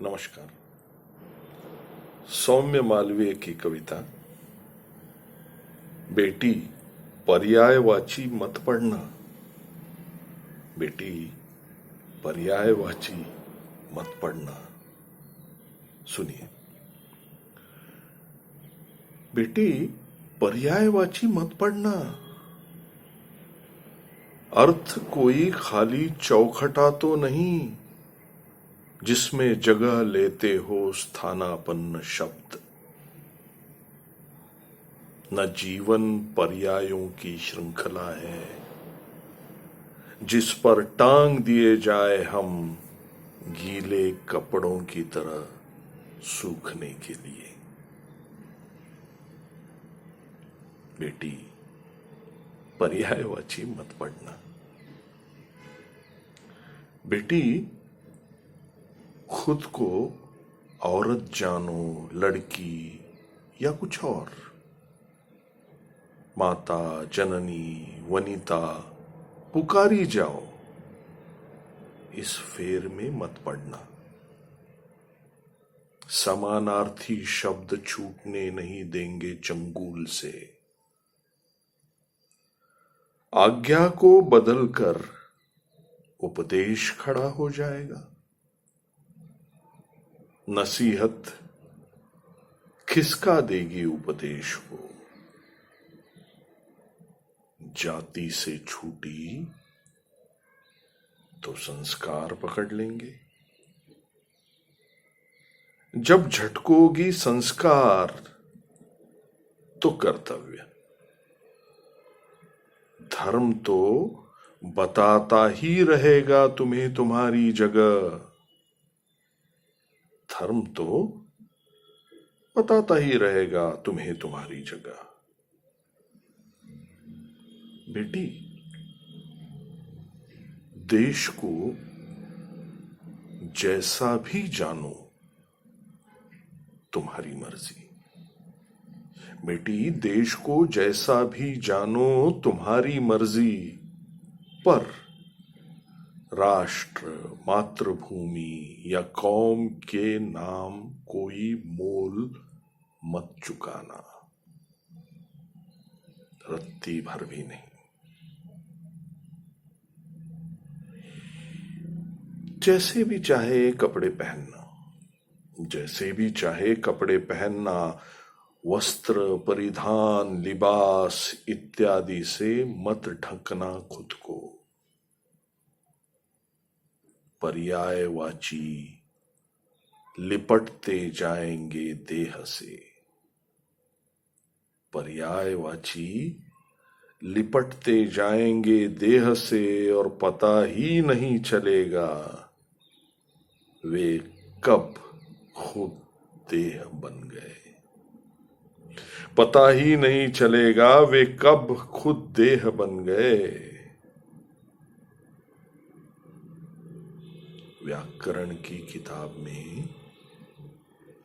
नमस्कार। सौम्य मालवीय की कविता बेटी पर्यायवाची मत पढ़ना। बेटी पर्यायवाची मत पढ़ना। सुनिए। बेटी पर्यायवाची मत पढ़ना। अर्थ कोई खाली चौखटा तो नहीं जिसमें जगह लेते हो स्थानापन्न शब्द। न जीवन पर्यायों की श्रृंखला है जिस पर टांग दिए जाए हम गीले कपड़ों की तरह सूखने के लिए। बेटी पर्यायवाची मत पढ़ना। बेटी खुद को औरत जानो, लड़की या कुछ और। माता, जननी, वनिता पुकारी जाओ। इस फेर में मत पड़ना। समानार्थी शब्द छूटने नहीं देंगे चंगुल से। आज्ञा को बदलकर उपदेश खड़ा हो जाएगा। नसीहत खिसका देगी उपदेश को। जाति से छूटी तो संस्कार पकड़ लेंगे। जब झटकोगी संस्कार तो कर्तव्य। धर्म तो बताता ही रहेगा तुम्हें तुम्हारी जगह। धर्म तो बताता ही रहेगा तुम्हें तुम्हारी जगह। बेटी देश को जैसा भी जानो तुम्हारी मर्जी। बेटी देश को जैसा भी जानो तुम्हारी मर्जी, पर राष्ट्र, मातृभूमि या कौम के नाम कोई मोल मत चुकाना। रत्ती भर भी नहीं। जैसे भी चाहे कपड़े पहनना, जैसे भी चाहे कपड़े पहनना, वस्त्र, परिधान, लिबास इत्यादि से मत ढकना खुद को। पर्यायवाची लिपटते जाएंगे देह से। पर्यायवाची लिपटते जाएंगे देह से और पता ही नहीं चलेगा वे कब खुद देह बन गए। पता ही नहीं चलेगा वे कब खुद देह बन गए। व्याकरण की किताब में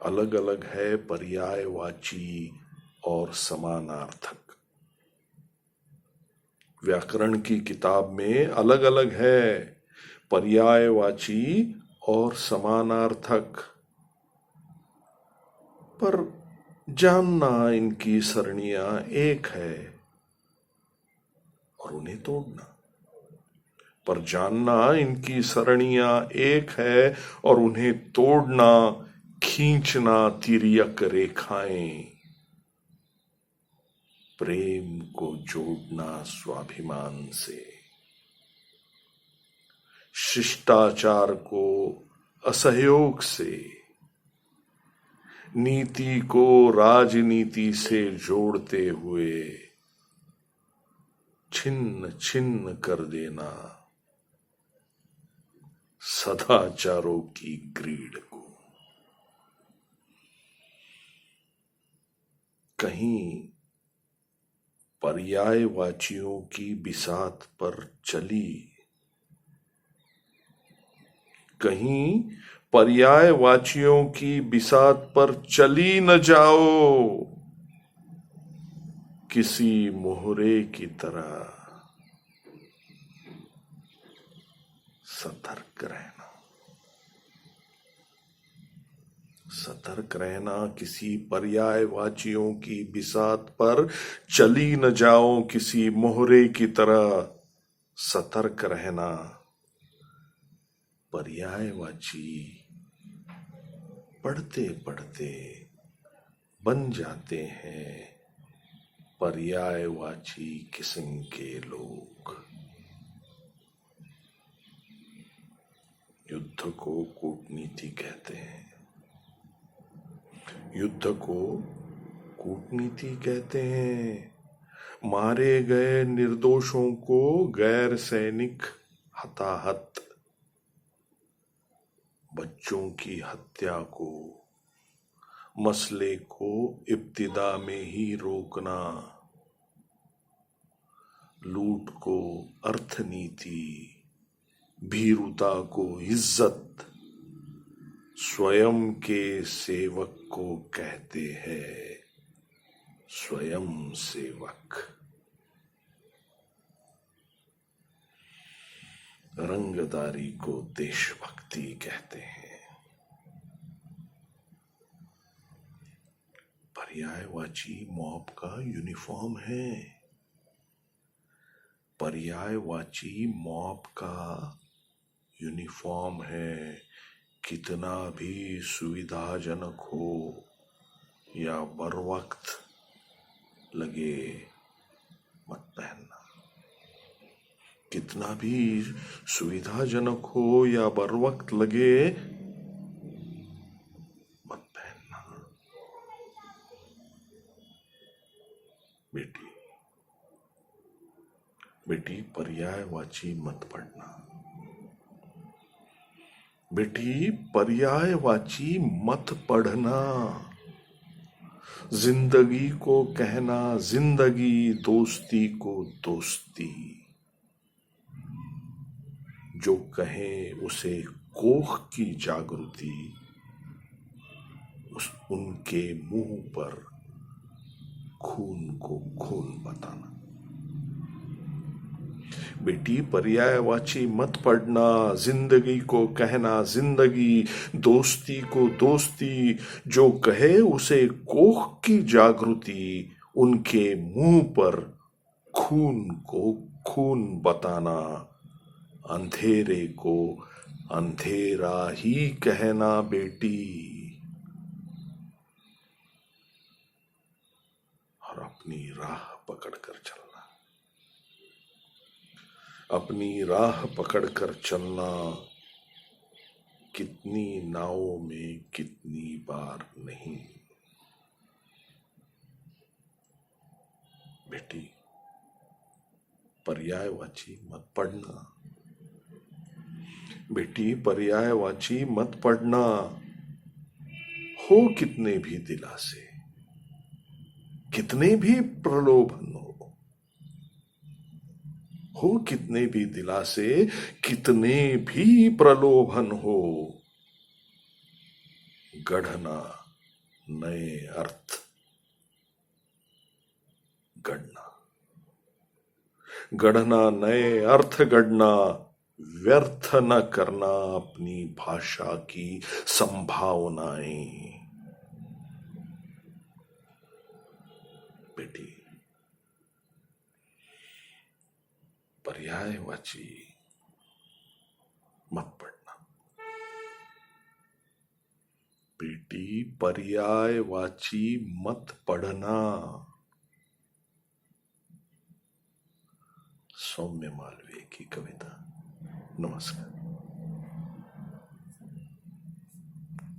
अलग अलग है पर्यायवाची और समानार्थक। व्याकरण की किताब में अलग अलग है पर्यायवाची और समानार्थक, पर जानना इनकी सरणियां एक है और उन्हें तोड़ना। पर जानना इनकी सरणियां एक है और उन्हें तोड़ना, खींचना तिर्यक रेखाएं। प्रेम को जोड़ना स्वाभिमान से, शिष्टाचार को असहयोग से, नीति को राजनीति से जोड़ते हुए छिन्न छिन्न कर देना सदाचारों की ग्रीड को। कहीं पर्यायवाचियों की बिसात पर चली, कहीं पर्यायवाचियों की बिसात पर चली न जाओ। किसी मोहरे की तरह सतर्क रहना। सतर्क रहना किसी पर्यायवाचियों की बिसात पर चली न जाओ किसी मोहरे की तरह। सतर्क रहना पर्यायवाची पढ़ते पढ़ते बन जाते हैं पर्यायवाची किस्म के लोग। युद्ध को कूटनीति कहते हैं। युद्ध को कूटनीति कहते हैं। मारे गए निर्दोषों को गैर सैनिक हताहत, बच्चों की हत्या को मसले को इब्तिदा में ही रोकना, लूट को अर्थनीति, भीरुता को इज्जत, स्वयं के सेवक को कहते हैं स्वयं सेवक। रंगदारी को देशभक्ति कहते हैं। पर्यायवाची मॉब का यूनिफॉर्म है। पर्यायवाची मॉब का यूनिफॉर्म है। कितना भी सुविधाजनक हो या बर वक्त लगे मत पहनना। कितना भी सुविधाजनक हो या बर वक्त लगे मत पहनना। बेटी पर्यायवाची मत पढ़ना। बेटी पर्यायवाची मत पढ़ना। जिंदगी को कहना जिंदगी, दोस्ती को दोस्ती। जो कहे उसे कोख की जागृति, उनके मुंह पर खून को खून बताना। बेटी पर्यायवाची मत पढ़ना। जिंदगी को कहना जिंदगी, दोस्ती को दोस्ती। जो कहे उसे कोख की जागृति, उनके मुंह पर खून को खून बताना। अंधेरे को अंधेरा ही कहना बेटी, और अपनी राह पकड़कर चलना। अपनी राह पकड़कर चलना। कितनी नावों में कितनी बार नहीं। बेटी पर्यायवाची मत पढ़ना। बेटी पर्यायवाची मत पढ़ना। हो कितने भी दिलासे, कितने भी प्रलोभन हो कितने भी दिलासे, कितने भी प्रलोभन हो, गढ़ना नए अर्थ गढ़ना। गढ़ना नए अर्थ गढ़ना। व्यर्थ न करना अपनी भाषा की संभावनाएं। बेटी पर्यायवाची मत पढ़ना। बेटी पर्यायवाची मत पढ़ना। सौम्य मालवीय की कविता। नमस्कार।